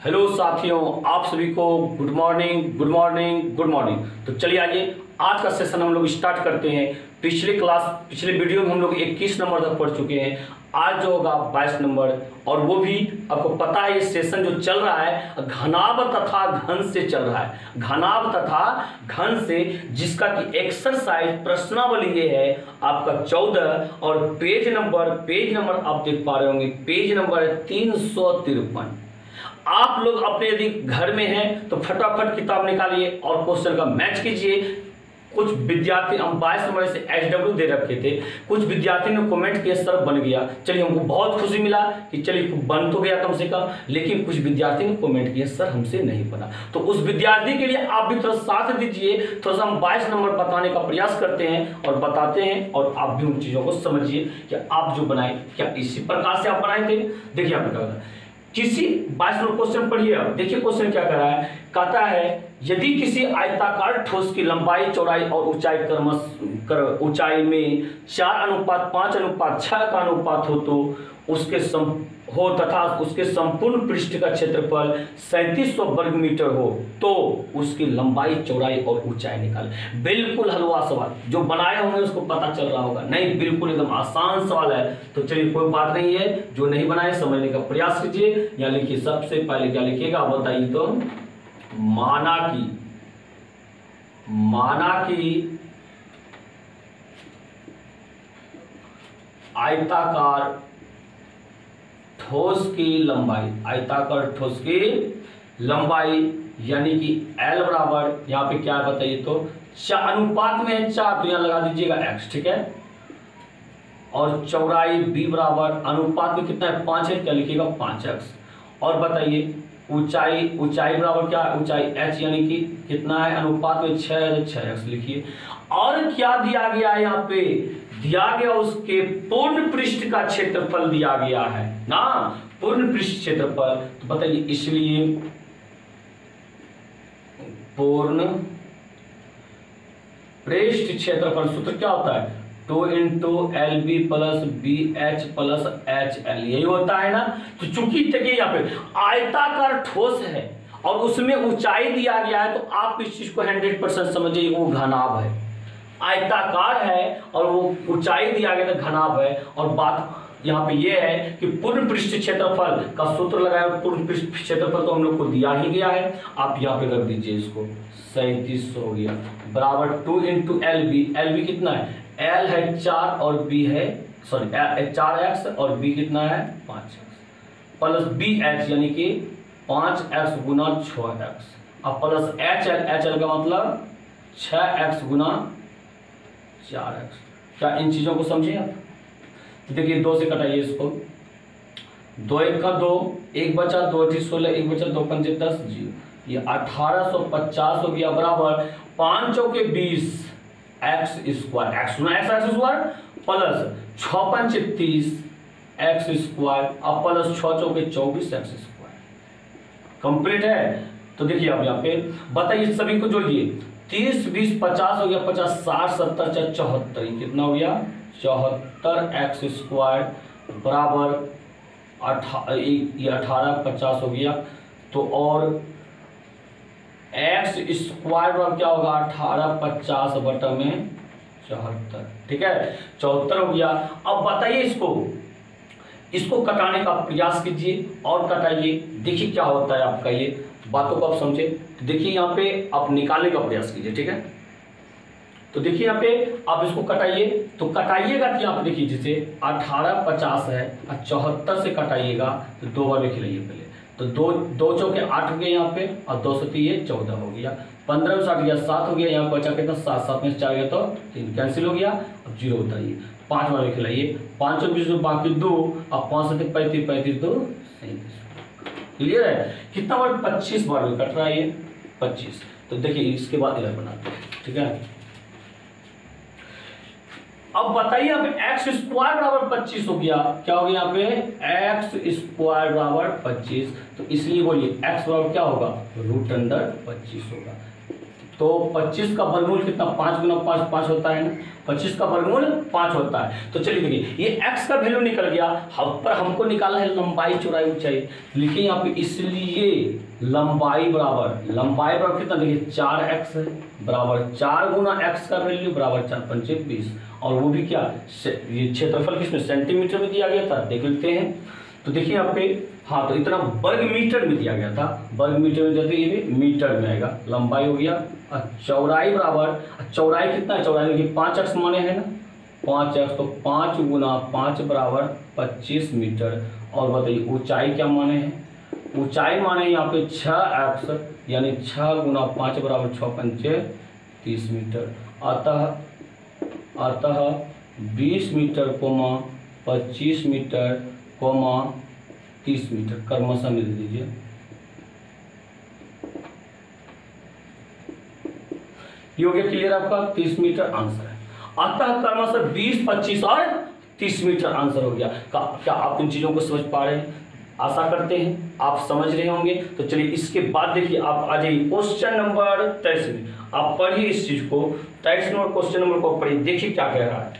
Hello साथियों, आप सभी को good morning good morning good morning. तो चलिए आइए आज का सेशन हम लोग स्टार्ट करते हैं। पिछले वीडियो में हम लोग 21 नंबर तक पढ़ चुके हैं। आज जो होगा 22 नंबर, और वो भी आपको पता है ये सेशन जो चल रहा है घनाभ तथा घन से चल रहा है। घनाभ तथा घन से, जिसका कि एक्सरसाइज प्रश्नावली ये है आपका 14, और पेज नंबर आप देख पा रहे होंगे, पेज नंबर है 353। आप लोग अपने यदि घर में हैं तो फटाफट किताब निकालिए और क्वेश्चन का मैच कीजिए। कुछ विद्यार्थी, हम 22 नंबर से HW दे रखे थे, कुछ विद्यार्थी ने कमेंट किया सर बन गया। चलिए हमको बहुत खुशी मिला कि चलिए बन तो गया कम से कम, लेकिन कुछ विद्यार्थी ने कमेंट किया सर हमसे नहीं बना। तो उस विद्यार्थी के लिए आप भी थोड़ा साथ दीजिए, थोड़ा सा हम 22 नंबर बताने का प्रयास करते हैं और बताते हैं, और आप भी उन चीजों को समझिए कि आप जो बनाए क्या इसी प्रकार से आप बनाए थे। देखिए आप क्या किसी 22 नंबर क्वेश्चन पढ़िए। अब देखिए क्वेश्चन क्या कर रहा है, कहता है यदि किसी आयताकार ठोस की लंबाई, चौड़ाई और ऊंचाई में 4:5:6 का अनुपात हो तो तथा उसके संपूर्ण पृष्ठ का क्षेत्रफल 3700 वर्ग मीटर हो तो उसकी लंबाई, चौड़ाई और ऊंचाई निकाले। बिल्कुल हलवा सवाल, जो बनाए होंगे उसको पता चल रहा होगा। नहीं, बिल्कुल एकदम आसान सवाल है। तो चलिए कोई बात नहीं है, जो नहीं बनाए समझने का प्रयास कीजिए। या लिखिए, सबसे पहले क्या लिखिएगा बताइए तो, माना कि आयताकार ठोस की लंबाई, यानी कि L बराबर, यहाँ पे क्या बताइए तो अनुपात में है 4, तो यहाँ लगा दीजिएगा x, ठीक है। और चौड़ाई B बराबर, अनुपात में कितना है 5 है, क्या लिखिएगा 5x। और बताइए ऊंचाई बराबर क्या, ऊंचाई h, यानी कि कितना है, अनुपात में 6 है, 6x लिखिए। और क्या दिया गया है, यहाँ पे दिया गया उसके पूर्ण पृष्ठ का क्षेत्रफल दिया गया है ना, पूर्ण पृष्ठ क्षेत्रफल। तो बताइए, इसलिए पूर्ण पृष्ठ क्षेत्रफल सूत्र क्या होता है, 2 × LB + BH + HL, यही होता है ना। तो चूंकि देखिए यहाँ पे आयताकार ठोस है और उसमें ऊंचाई दिया गया है, तो आप इस चीज को 100% समझिए, वो घनाभ है। आयताकार है और वो ऊंचाई दिया गया तो घनाभ है। और बात यहाँ पे ये है कि पूर्ण पृष्ठ क्षेत्रफल का सूत्र लगाया, पूर्ण पृष्ठ क्षेत्रफल तो हम लोग को दिया ही गया है, आप यहाँ पे रख दीजिए इसको, 3700 हो गया, बराबर 2 × LB कितना है, L है 4 और B है 4x और B कितना है 5x, प्लस BH यानी कि 5x × 6x, अब प्लस HL का मतलब 6x × 4x। क्या इन चीजों को समझिए आप। देखिए 2 से कटाइए इसको, 2 × 1 = 2, 1 बचा, 2 × 16, 1 बचा, 2 × 5 = 10, 0, ये 1850 हो गया, बराबर 5 × 20 x² प्लस 6 × 5 = 30 x², अब प्लस 6 × 4 = 24 x²। कंप्लीट है। तो देखिए अब यहाँ पे बताइए, सभी को जोड़िए, 30 20 50 हो गया, 50 60 70 74, कितना हो गया 74 x² बराबर 18 50 हो गया। तो और x² बराबर क्या होगा, 18 50 बटा में 74, ठीक है, 74 हो गया। अब बताइए इसको कटाने का प्रयास कीजिए और कटाइए, देखिए क्या होता है आपका, ये बातों को आप समझे। देखिए यहाँ पे आप निकालने का प्रयास कीजिए, ठीक है। तो देखिए यहाँ पे आप इसको कटाइए, तो कटाइएगा तो यहाँ पे देखिए, जैसे 18 50 है और 74 से कटाइएगा तो 2 बार में खिलाइए पहले, तो 2 चौके 8 हो गया यहाँ पे, और 2 से 3 14 हो गया, 15 में 60 गया 7 हो गया, यहाँ बचा कितना 7, 7 में 4 गया तो 3 कैंसिल हो गया। अब 0 बताइए, 5 बार में खिलाइए, 5 और 20 बाकी 2, अब 5 से 35 35 2 37, क्लियर है। कितना बार 25 बार में कट रहा है ये 25। तो देखिए इसके बाद इधर बनाते हैं, ठीक है। अब बताइए यहाँ पे x² बराबर 25 हो गया, क्या हो गया यहाँ पे x² बराबर 25, तो इसलिए बोलिए x बराबर क्या होगा, √25 होगा। तो 25 का वर्गमूल कितना, 5 गुना 5 5 होता है ना, 25 का वर्गमूल 5 होता है। तो चलिए देखिए ये x का वैल्यू निकल गया, पर हमको निकालना है लंबाई चौड़ाई ऊंचाई। लिखिए यहाँ पे, इसलिए लंबाई बराबर कितना, देखिए 4x है बराबर 4 गुना x का वैल्यू बराबर 4 पंचे 20, और वो भी क्या, ये क्षेत्रफल किसमें, सेंटीमीटर में दिया गया था, देख लेते हैं। तो देखिए यहाँ पे, हाँ तो इतना वर्ग मीटर में दिया गया था, वर्ग मीटर में देते, ये भी मीटर में आएगा। लंबाई हो गया, चौड़ाई बराबर, चौड़ाई कितना है, चौड़ाई देखिए 5x माने है ना, 5x, तो 5 गुना 5 बराबर 25 मीटर। और बताइए ऊंचाई क्या माने हैं, ऊंचाई माने यहाँ पे 6x, यानी 6 गुना 5 बराबर 6 पंचे 30 मीटर। अतः 20 metre comma 25 metre comma 30 metre क्रमशः में दे दीजिए। ये हो गया क्लियर आपका, 30 मीटर आंसर है। अतः क्रमशः 20, 25 और 30 मीटर आंसर हो गया। क्या आप इन चीजों को समझ पा रहे हैं? आशा करते हैं आप समझ रहे होंगे। तो चलिए इसके बाद देखिए आप आ जाइए क्वेश्चन नंबर 23 में, आप पढ़िए इस चीज को, 23 नंबर क्वेश्चन नंबर को पढ़िए, देखिए क्या कह रहा है।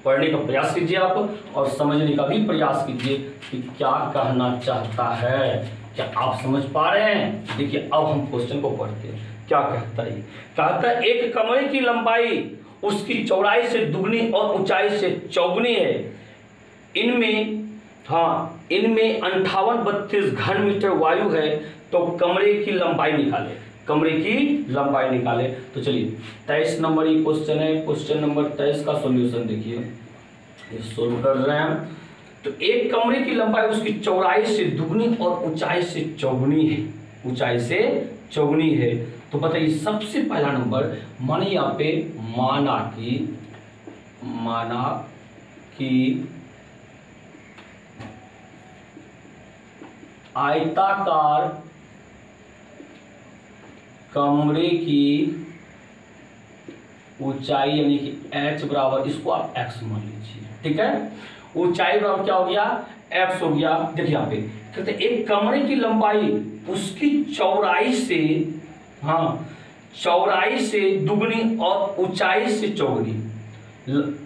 पढ़ने का प्रयास कीजिए आप और समझने का भी प्रयास कीजिए कि क्या कहना चाहता है। क्या आप समझ पा रहे हैं? देखिए अब हम क्वेश्चन को पढ़ते हैं, क्या कहता है। कहता है एक कमरे की लंबाई उसकी चौड़ाई से दुगनी और ऊंचाई से चौगुनी है, इनमें 58-32 घन मीटर वायु है, तो कमरे की लंबाई निकाले, कमरे की लंबाई निकाले। तो चलिए 23 नंबर ये क्वेश्चन है, क्वेश्चन नंबर 23 का सॉल्यूशन देखिए, ये सोल्व कर रहे हैं। तो एक कमरे की लंबाई उसकी चौड़ाई से दुगनी और ऊंचाई से चौगुनी है, ऊंचाई से चौगुनी है। तो बताइए सबसे पहला नंबर, माने यहाँ पे माना कि आयताकार कमरे की ऊंचाई यानी कि h बराबर, इसको आप x मान लीजिए, ठीक है। ऊंचाई बराबर क्या हो गया, x हो गया। देखिए यहाँ पे कहते एक कमरे की लंबाई उसकी चौड़ाई से, चौड़ाई से दुगनी और ऊंचाई से चौगुनी,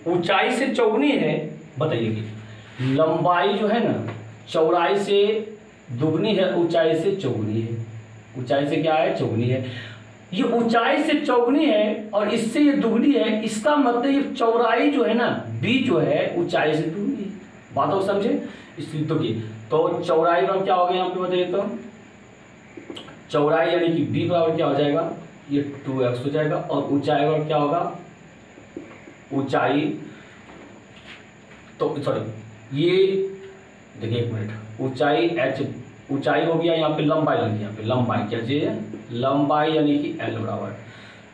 ऊंचाई से चौगुनी है। बताइए कि लंबाई जो है ना चौड़ाई से दुगनी है, ऊंचाई से चौगुनी है, ऊंचाई से क्या है, चौगुनी है। ये ऊंचाई से चौगुनी है और इससे ये दुगनी है, इसका मतलब ये चौड़ाई जो है ना b जो है ऊंचाई से दुगनी है। बातों को समझे इसलिए। तो चौड़ाई बराबर क्या हो गया यहाँ पे बताइए, तो चौड़ाई यानी कि b बराबर क्या हो जाएगा, ये 2x हो जाएगा। और ऊंचाई बराबर क्या होगा, ऊंचाई, तो सॉरी ये देखिए एक मिनट, ऊंचाई h, ऊंचाई हो गया, यहाँ पे लंबाई लिखिए, यहाँ पे लंबाई क्या चाहिए, लंबाई यानी कि l बराबर।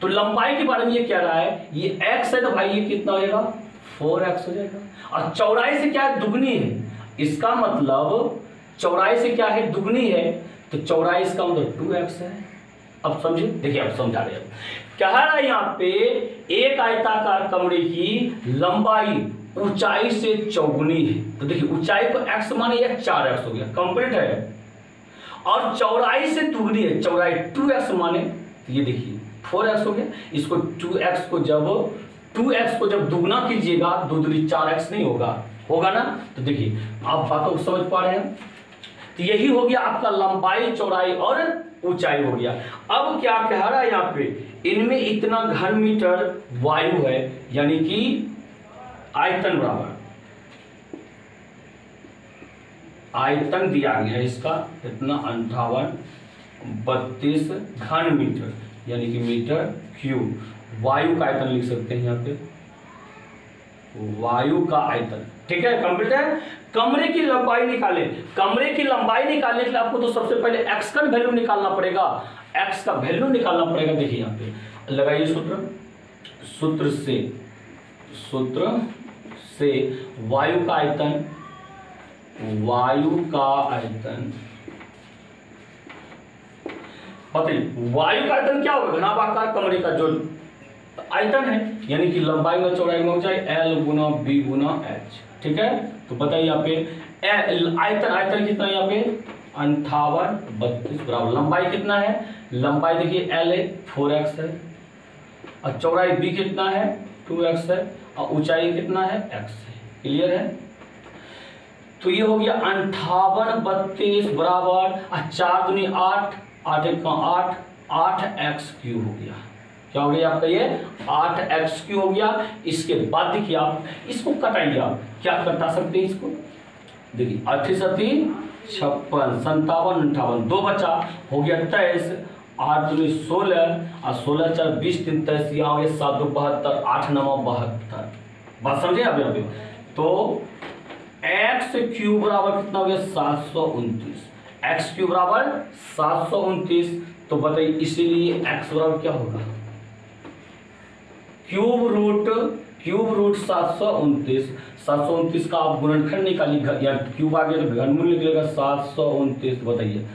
तो लंबाई के बारे में ये कह रहा है, ये x है तो भाई ये कितना हो जाएगा, 4x हो जाएगा। और चौड़ाई से क्या है, दुगनी है, इसका मतलब चौड़ाई से क्या है, दुगनी है, तो चौड़ाई इसका मतलब 2x है। अब समझे, देखिए अब समझा रहे हैं, कह रहा है यहाँ पे एक आयताकार कमरे की लंबाई ऊंचाई से चौगुनी है। तो देखिए ऊंचाई को x माने, या 4x हो गया, कंप्लीट है। और चौड़ाई से दुगनी है, चौड़ाई 2x माने, ये देखिए 4x हो गया। इसको 2x को जब दुगना कीजिएगा, दो दूनी 4x नहीं होगा ना। तो देखिए आप बातों को समझ पा रहे हैं। तो यही हो गया आपका लंबाई, चौड़ाई और ऊंचाई हो गया। अब क्या कह रहा है यहाँ पे, इनमें इतना घन मीटर वायु है, यानी कि आयतन बराबर, आयतन दिया गया है इसका इतना 58-32 घन मीटर, यानी कि मीटर क्यूब। वायु का आयतन लिख सकते हैं यहाँ पे, वायु का आयतन, ठीक है, कंप्लीट है। कमरे की लंबाई निकाले, कमरे की लंबाई निकालने के लिए आपको तो सबसे पहले x का वैल्यू निकालना पड़ेगा, x का वैल्यू निकालना पड़ेगा। देखिए यहाँ पे लगाइए सूत्र से वायु का आयतन, बताइए वायु का आयतन क्या होगा, घनाभाकार कमरे का जो आयतन है, यानी कि लंबाई में चौड़ाई में ऊंचाई L गुना B गुना H, ठीक है। तो बताइए यहाँ पे आयतन कितना है, यहाँ पे 58 32 बराबर लंबाई कितना है, लंबाई देखिए L है 4x है, और चौड़ाई B कितना है 2x है, और ऊंचाई कितना है x है। क्लियर है? तो ये हो गया 58 32 बराबर 4 दूनी 8 8 1 8 8x³ हो गया। क्या हो गया आपका ये 8x³ हो गया। इसके बाद देखिए आप इसको कटाइए, आप क्या कटा सकते हैं इसको, देखिए 38 56 57 58 दो बचा हो गया 23 8 दूनी 16 और 16 4 20 3 23 यहाँ हो गया 7 2 72 8 9 72। बात समझे आप यहाँ पे? तो x³ बराबर कितना हो गया 729, x³ बराबर 729। तो बताइए इसीलिए x बराबर क्या होगा, क्यूब रूट 729। 729 का आप गुणनखंड निकालिए या क्यूब आ गया तो घनमूल निकलेगा 729। बताइए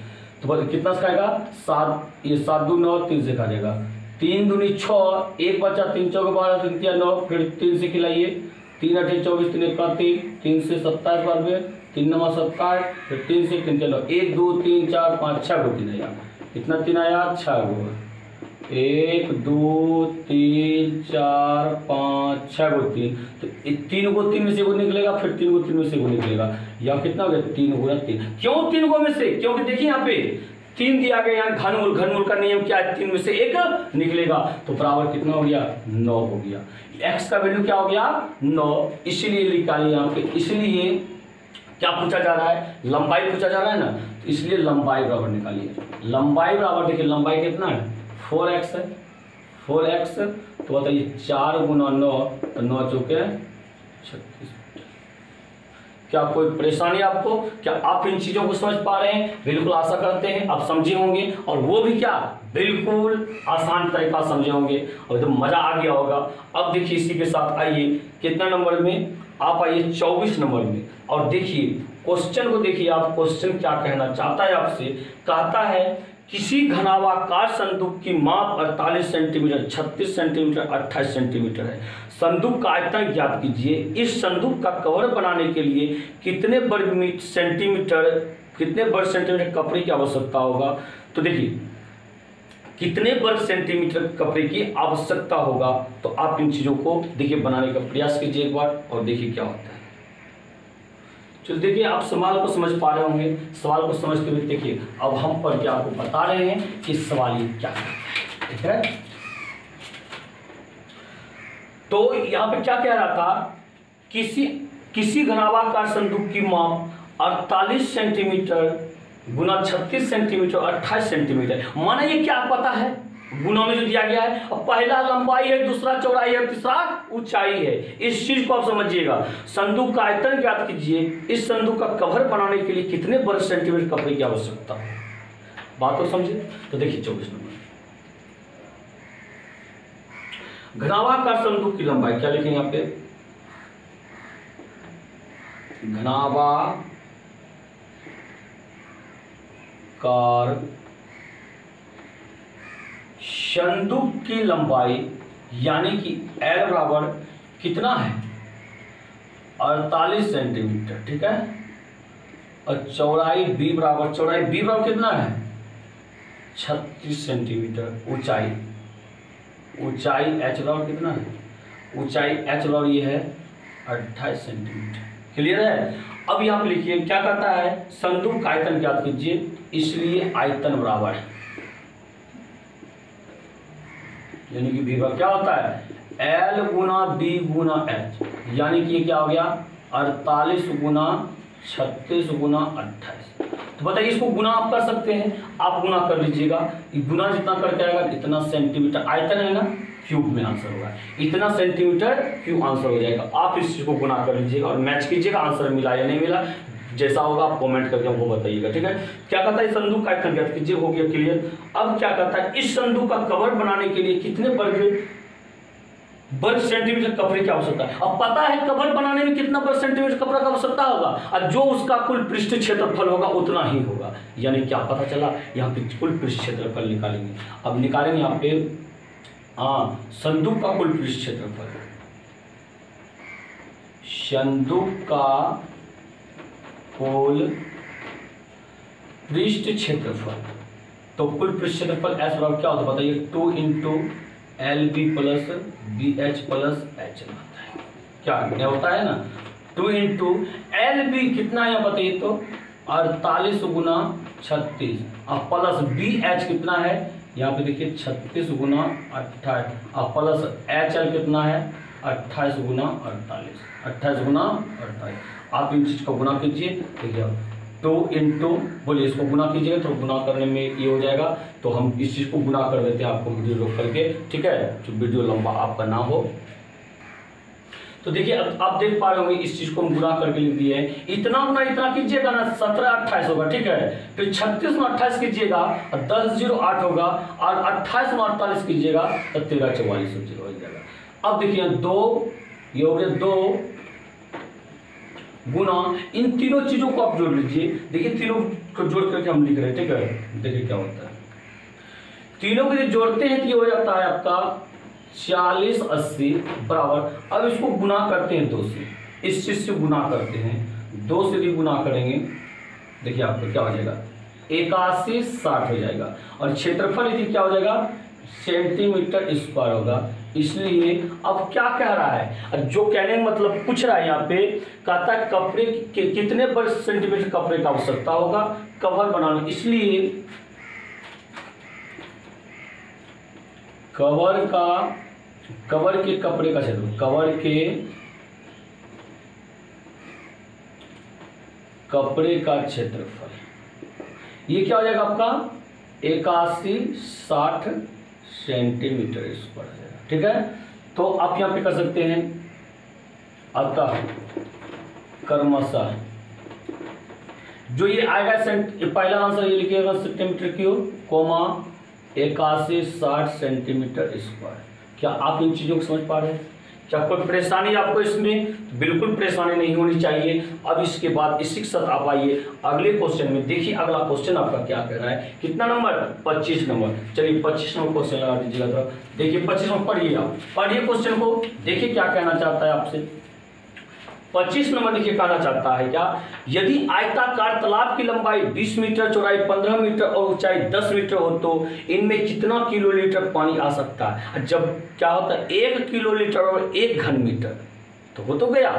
तो बताइए कितना से आएगा 7, ये 7 2 9 3 से काटेगा 3 दूनी 6 1 बचा 3 चौके 12 3 3 9 फिर 3 से खिलाइए 3 8 24 3 31 3 से 27 बार 3 9 27 फिर 3 से 3 चलो 1 2 3 4 5 6 गो 3 आया, कितना 3 आया 6 गो 1 2 3 4 5 6 गो 3। तो 3 गो 3 में से वो निकलेगा, फिर 3 गो 3 में से वो निकलेगा, या कितना हो गया 3 गुना 3। क्यों 3 गो में से, क्योंकि देखिए यहाँ पे 3 दिया गया, यहाँ घनमूल का नियम क्या है 3 में से 1 निकलेगा, तो बराबर कितना हो गया 9 हो गया। x का वैल्यू क्या हो गया 9, इसीलिए निकालिए यहाँ पे। इसलिए क्या पूछा जा रहा है, लंबाई पूछा जा रहा है ना, तो इसलिए लंबाई बराबर निकालिए। लंबाई बराबर देखिए लंबाई कितना है 4x है, 4x तो बताइए 4 गुना 9 तो 9 चौके 36। क्या कोई परेशानी आपको, क्या आप इन चीजों को समझ पा रहे हैं? बिल्कुल आशा करते हैं आप समझे होंगे, और वो भी क्या बिल्कुल आसान तरीका समझे होंगे और एकदम मजा आ गया होगा। अब देखिए इसी के साथ आइए कितना नंबर में, आप आइए 24 नंबर में, और देखिए क्वेश्चन को देखिए आप, क्वेश्चन क्या कहना चाहता है आपसे। कहता है किसी घनाभाकार संदूक की माप 48 सेंटीमीटर 36 सेंटीमीटर 28 सेंटीमीटर है, संदूक का आयतन ज्ञात कीजिए। इस संदूक का कवर बनाने के लिए कितने वर्ग सेंटीमीटर कपड़े की आवश्यकता होगा। तो देखिए कितने वर्ग सेंटीमीटर कपड़े की आवश्यकता होगा, तो आप इन चीजों को देखिए बनाने का प्रयास कीजिए एक बार, और देखिए क्या होता है। चलो देखिए आप सवाल को समझ पा रहे होंगे, सवाल को समझते हुए देखिए अब हम पढ़ के आपको बता रहे हैं कि सवाल ये क्या है, ठीक है। तो यहाँ पे क्या कह रहा था, किसी घनाभाकार संदूक की माप 48 सेंटीमीटर गुना 36 सेंटीमीटर 28 सेंटीमीटर। माना ये क्या पता है, गुना में जो दिया गया है, और पहला लंबाई है, दूसरा चौड़ाई है, तीसरा ऊंचाई है। इस चीज को आप समझिएगा। संदूक का आयतन ज्ञात कीजिए। इस संदूक का कवर बनाने के लिए कितने वर्ग सेंटीमीटर कपड़े की आवश्यकता है, बात तो समझे। तो देखिए 24 नंबर, घनाभाकार संदूक की लंबाई क्या लिखेंगे यहाँ पे, घनाभाकार संदूक की लंबाई यानी कि L बराबर कितना है 48 सेंटीमीटर, ठीक है, और चौड़ाई B बराबर कितना है 36 सेंटीमीटर। ऊंचाई H बराबर कितना है, ऊंचाई H बराबर ये है 28 सेंटीमीटर। क्लियर है। अब यहाँ पे लिखिए क्या करता है, संदूक का आयतन ज्ञात कीजिए, इसलिए आयतन बराबर है, यानी कि B क्या होता है L गुना B गुना H, यानी कि ये क्या हो गया 48 गुना 36 गुना 28। तो बताइए इसको गुना आप कर सकते हैं, आप गुना कर लीजिएगा। गुना जितना करके आएगा इतना सेंटीमीटर, आयतन है ना, क्यूब में आंसर होगा, इतना सेंटीमीटर क्यूब आंसर हो जाएगा। आप इस चीज को गुना कर लीजिएगा और मैच कीजिएगा, आंसर मिला या नहीं मिला, जैसा होगा आप कमेंट करके हमको बताइएगा, ठीक है। क्या कहता है, संदूक का आयतन ज्ञात कीजिए, हो गया क्लियर। अब क्या कहता है, इस संदूक का कवर बनाने के लिए कितने वर्ग सेंटीमीटर कपड़े की आवश्यकता है। अब पता है कवर बनाने में कितना वर्ग सेंटीमीटर कपड़ा की आवश्यकता होगा, और जो उसका कुल पृष्ठ क्षेत्रफल होगा उतना ही होगा। यानी क्या पता चला, यहाँ पे कुल पृष्ठ क्षेत्रफल निकालेंगे। अब निकालेंगे यहाँ पे संदूक का कुल पृष्ठ क्षेत्रफल, संदूक का कुल पृष्ठ क्षेत्रफल, तो कुल पृष्ठ क्षेत्रफल एस बराबर क्या होता है बताइए, 2 into L B plus B H plus H होता है, क्या क्या होता है ना, 2 इंटू एल बी कितना है बताइए, तो 48 गुना 36 और प्लस बी एच कितना है, यहाँ पे देखिए 36 गुना 28 और प्लस एच एल कितना है 28 गुना 48, 28 गुना 48। आप इन चीज को गुना कीजिए, देखिए 2 इंटू बोलिए इसको गुना कीजिएगा तो गुना करने में ये हो जाएगा, तो हम इस चीज को गुना कर देते हैं आपको वीडियो रोक करके, ठीक है, जो वीडियो लंबा आपका ना हो। तो देखिए अब आप देख पा रहे होंगे इस चीज को हम गुना करके लिख दिए हैं, इतना गुना इतना कीजिएगा ना 17 28 होगा, ठीक है, फिर 36 में 28 कीजिएगा और 10 0 8 होगा और 28 में 48 कीजिएगा तो 13 44 हो जाएगा। अब देखिए 2 ये हो गया 2 गुना इन तीनों चीजों को आप जोड़ लीजिए, देखिए तीनों को जोड़ करके हम लिख रहे हैं, ठीक है, देखिए क्या होता है, तीनों को जोड़ते हैं तो ये हो जाता है आपका 40 80 बराबर। अब इसको गुना करते हैं 2 से, इस चीज से गुना करते हैं, 2 से भी गुना करेंगे, देखिए आपको क्या हो जाएगा 81 60 हो जाएगा और क्षेत्रफल यदि क्या हो जाएगा सेंटीमीटर स्क्वायर होगा। इसलिए अब क्या कह रहा है, जो कहने का मतलब पूछ रहा है यहाँ पे, कहता है कपड़े के कितने वर्ग सेंटीमीटर कपड़े का आवश्यकता होगा कवर बनाने, इसलिए कवर के कपड़े का क्षेत्र, कवर के कपड़े का क्षेत्रफल ये क्या हो जाएगा आपका 81 60 सेंटीमीटर स्क्वायर हो जाएगा, ठीक है। तो आप यहाँ पे कर सकते हैं, अतः क्रमशः जो ये आएगा पहला आंसर ये लिखिएगा centimetre cube comma 81 60 centimetre square. क्या आप इन चीजों को समझ पा रहे हैं? क्या कोई परेशानी आपको इसमें? बिल्कुल परेशानी नहीं होनी चाहिए। अब इसके बाद इसी के साथ आप आइए अगले क्वेश्चन में, देखिए अगला क्वेश्चन आपका क्या कह रहा है, कितना नंबर 25 नंबर। चलिए 25 नंबर क्वेश्चन लगा दीजिएगा, तो देखिए 25 नंबर पढ़िए, आप पढ़िए क्वेश्चन को, देखिए क्या कहना चाहता है आपसे। 25 नंबर देखिए कहना चाहता है क्या, यदि आयताकार तालाब की लंबाई 20 मीटर, चौड़ाई 15 मीटर और ऊंचाई 10 मीटर हो तो इनमें कितना किलोलीटर पानी आ सकता है। जब क्या होता है 1 किलोलीटर और 1 घन मीटर, तो वो तो गया,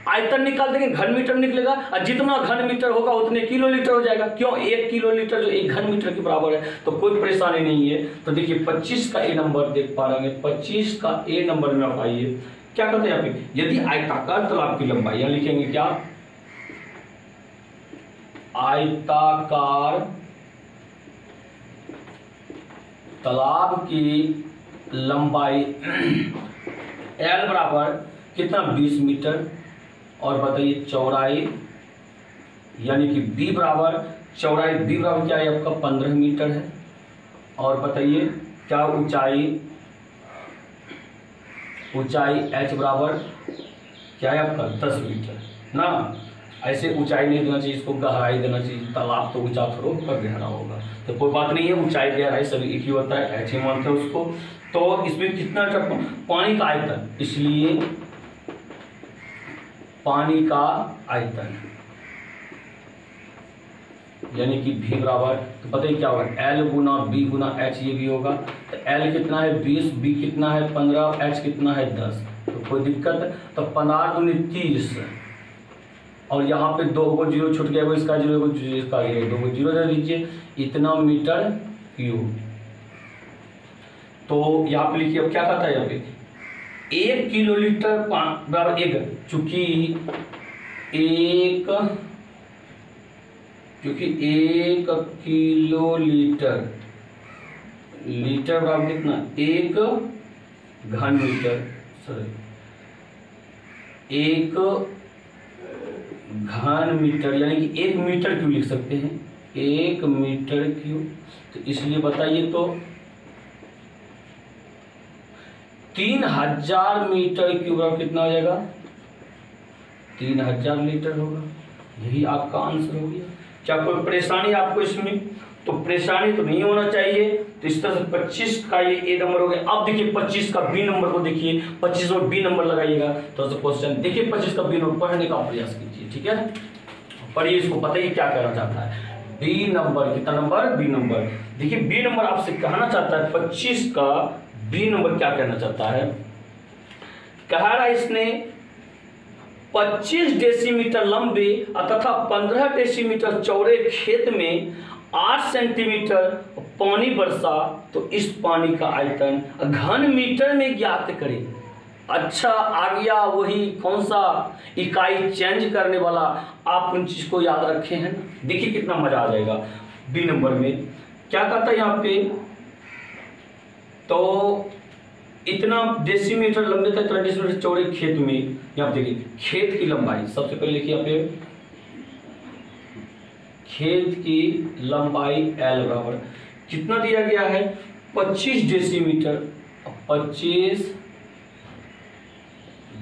आयतन निकाल देंगे घन मीटर निकलेगा और जितना घन मीटर होगा उतने किलोलीटर हो जाएगा। क्यों 1 किलोलीटर जो 1 घन मीटर के बराबर है, तो कोई परेशानी नहीं है। तो देखिए 25 का ए नंबर देख पा रहे हैं, 25 का ए नंबर में आप आइए, क्या कहते हैं यहाँ पे, यदि आयताकार तालाब की लंबाई, यहां लिखेंगे क्या, आयताकार तालाब की लंबाई L बराबर कितना 20 मीटर और बताइए चौड़ाई यानी कि B बराबर, चौड़ाई B बराबर क्या है आपका 15 मीटर है और बताइए क्या ऊंचाई h बराबर क्या है आपका 10 मीटर ना। ऐसे ऊंचाई नहीं देना चाहिए, इसको गहराई देना चाहिए, तालाब तो ऊंचा थोड़ा पर गहरा होगा, तो कोई बात नहीं है, ऊंचाई गहराई सभी एक ही होता है, h ही मानते हैं उसको। तो इसमें कितना पानी का आयतन, इसलिए पानी का आयतन यानी कि V बराबर, तो बताइए क्या होगा L गुना B गुना H, ये भी होगा। तो L कितना है 20, B कितना है 15, H कितना है 10, तो कोई दिक्कत, तो 15 दूनी 30 और यहाँ पे 2 को जीरो छूट गया, इसका जीरो इसका जीरो, 2 को जीरो दे दीजिए, इतना मीटर क्यूब। तो यहाँ पे लिखिए अब क्या कहता है, यहाँ पे 1 किलोलीटर बराबर 1, चूंकि 1 किलोलीटर बराबर कितना 1 घन मीटर, सॉरी 1 घन मीटर यानी कि 1 मीटर क्यूब लिख सकते हैं, 1 मीटर क्यूब। तो इसलिए बताइए तो 3000 मीटर क्यूब बराबर कितना हो जाएगा, 3000 लीटर होगा। यही आपका आंसर हो गया। क्या कोई परेशानी आपको इसमें? तो परेशानी तो नहीं होना चाहिए। तो इस तरह से 25 का ये ए नंबर हो गया। अब देखिए 25 का बी नंबर को देखिए, 25 और बी नंबर लगाइएगा तो क्वेश्चन देखिए 25 का बी नंबर पढ़ने का प्रयास कीजिए, ठीक है, पढ़िए इसको, बताइए क्या कहना चाहता है। बी नंबर, कितना नंबर, बी नंबर। देखिए बी नंबर आपसे कहना चाहता है 25 का बी नंबर क्या कहना चाहता है, कह रहा है इसने 25 डेसीमीटर लंबे तथा 15 डेसीमीटर चौड़े खेत में 8 सेंटीमीटर पानी बरसा तो इस पानी का आयतन घन मीटर में ज्ञात करें। अच्छा आ गया वही कौन सा इकाई चेंज करने वाला, आप उन चीज को याद रखे हैं ना। देखिए कितना मजा आ जाएगा। बी नंबर में क्या कहता है यहाँ पे, तो इतना डेसीमीटर लंबे था, इतना डेसीमीटर चौड़े खेत में। यहाँ पे देखिए खेत की लंबाई, सबसे पहले लिखिए यहाँ पे खेत की लंबाई L बराबर कितना दिया गया है, 25 डेसीमीटर। 25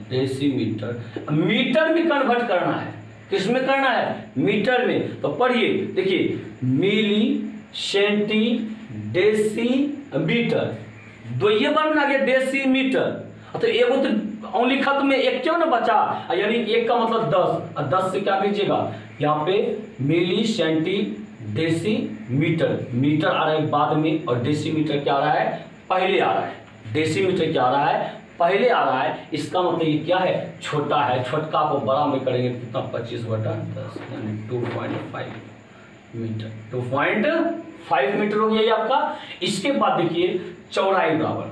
डेसीमीटर मीटर में कन्वर्ट करना है, किस में करना है, मीटर में। तो पढ़िए, देखिए मिली सेंटी डेसी मीटर, दो ये बार में आ गया डेसीमीटर। तो एगो तो ओनली खत में एक क्यों ना बचा, यानी एक का मतलब 10 और 10 से क्या कीजिएगा, यहाँ पे मिली सेंटी डेसी मीटर, मीटर आ रहा है बाद में और डेसीमीटर क्या आ रहा है, पहले आ रहा है। डेसीमीटर क्या आ रहा है, पहले आ रहा है। इसका मतलब ये क्या है, छोटा है। छोटका को बड़ा में करेंगे कितना, 25/10 यानी 2.5 मीटर, 2.5 मीटर हो गया ये आपका। इसके बाद देखिए चौड़ाई बराबर,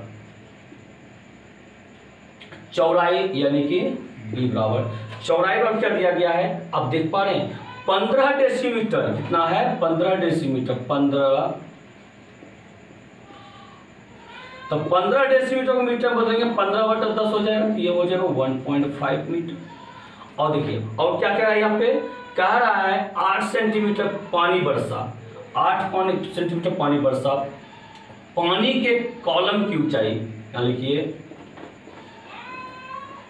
चौड़ाई यानी कि बी बराबर, चौड़ाई बराबर क्या दिया गया है, आप देख पा रहे हैं 15 डेसीमीटर, कितना है 15 डेसीमीटर, 15, तो 15 डेसीमीटर को मीटर में बदलेंगे 15/10 हो जाएगा, तो ये हो जाएगा 1.5 मीटर। और देखिए और क्या कह रहा है यहाँ पे, कह रहा है 8 सेंटीमीटर पानी बरसा, 8 सेंटीमीटर पानी बरसा। पानी के कॉलम की ऊंचाई, यहाँ लिखिए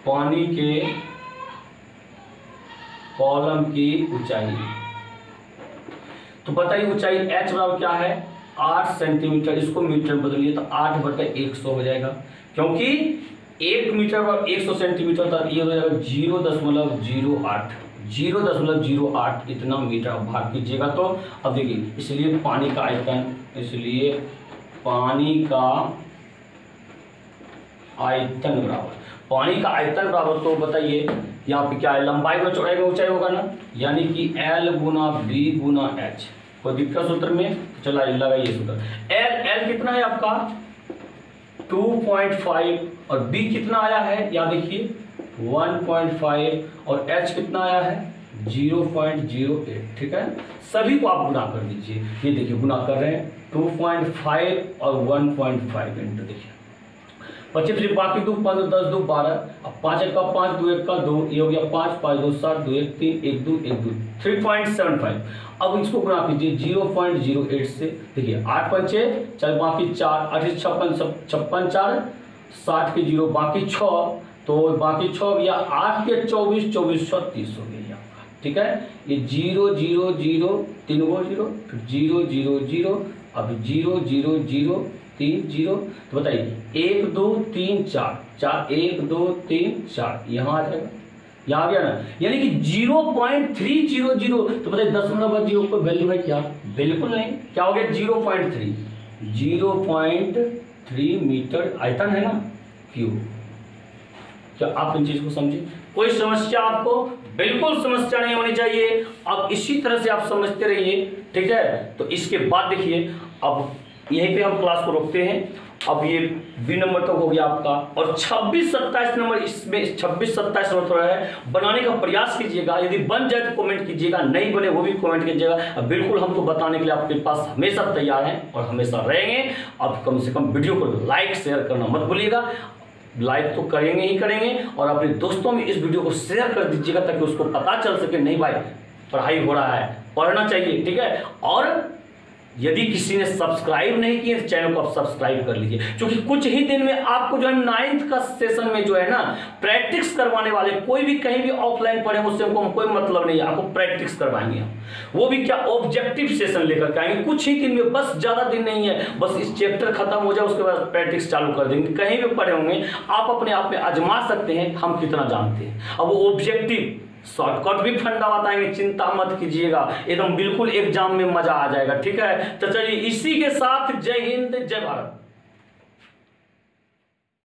पानी के कॉलम की ऊंचाई, तो बताइए ऊंचाई h बराबर क्या है, 8 सेंटीमीटर। इसको मीटर में बदलिए तो 8/100 हो जाएगा, क्योंकि 1 मीटर पर 100 सेंटीमीटर था, ये हो जाएगा 0.08, 0.08 इतना मीटर भाग कीजिएगा। तो अब देखिए, इसलिए पानी का आयतन, इसलिए पानी का आयतन बराबर, पानी का आयतन बराबर, तो बताइए यहाँ पे क्या है, लंबाई में चौड़ाई में ऊंचाई होगा ना, यानी कि L गुना B गुना H। कोई दिक्कत सूत्र में, चला लगाइए सूत्र। L कितना है आपका 2.5 और B कितना आया है, यहाँ देखिए 1.5 और H कितना आया है 0.08। ठीक है, सभी को आप गुना कर दीजिए। ये देखिए गुना कर रहे हैं 2.5 और 1.5 इंटू, देखिए 25 बाकी 2 5 10 2 12, अब 5 1 का 5 2 1 का 2, ये हो गया 5 5 2 7 2 1 3 1 2 1 2 3.75। अब इसको गुणा कीजिए 0.08 से, देखिए 8 5 चल बाकी 4 8 56 56 4 60 के 0 बाकी 6, तो बाकी 6 या 8 के 24 24 30 हो गया आपका। ठीक है, ये 0 0 0 3 गो 0, फिर 0 0 0, अब 0 0 0 3 0, तो बताइए 1 2 3 4 4 1 2 3 4, यहाँ आ जाएगा, यहाँ आ गया ना, यानी कि 0.300। तो बताइए 10/0 पर वैल्यू है क्या, बिल्कुल नहीं, क्या हो गया 0.3 मीटर आयतन है ना क्यूब। क्या आप इन चीज को समझे, कोई समस्या आपको, बिल्कुल समस्या नहीं होनी चाहिए। अब इसी तरह से आप समझते रहिए, ठीक है। तो इसके बाद देखिए, अब यहीं पे हम क्लास को रोकते हैं। अब ये बी नंबर तक हो गया आपका, और 26-27 नंबर, इसमें 26-27 नंबर थोड़ा है, बनाने का प्रयास कीजिएगा। यदि बन जाए तो कमेंट कीजिएगा, नहीं बने वो भी कमेंट कीजिएगा। बिल्कुल हम तो बताने के लिए आपके पास हमेशा तैयार हैं और हमेशा रहेंगे। अब कम से कम वीडियो को लाइक शेयर करना मत भूलिएगा, लाइक तो करेंगे ही करेंगे, और अपने दोस्तों में इस वीडियो को शेयर कर दीजिएगा ताकि उसको पता चल सके नहीं भाई पढ़ाई हो रहा है, पढ़ना चाहिए, ठीक है। और यदि किसी ने सब्सक्राइब नहीं किया तो चैनल को आप सब्सक्राइब कर लीजिए, क्योंकि कुछ ही दिन में आपको जो है 9th का सेशन में जो है ना प्रैक्टिस करवाने वाले, कोई भी कहीं भी ऑफलाइन पढ़े उससे हमको कोई मतलब नहीं है, आपको प्रैक्टिस करवाएंगे हम, वो भी क्या ऑब्जेक्टिव सेशन लेकर के आएंगे कुछ ही दिन में, बस ज्यादा दिन नहीं है, बस इस चैप्टर खत्म हो जाए उसके बाद प्रैक्टिस चालू कर देंगे। कहीं भी पढ़े होंगे आप अपने आप में आजमा सकते हैं हम कितना जानते हैं। अब वो ऑब्जेक्टिव शॉर्टकट भी फंडा बताएंगे, चिंता मत कीजिएगा, एकदम बिल्कुल एग्जाम में मजा आ जाएगा। ठीक है, तो चलिए इसी के साथ जय हिंद जय भारत।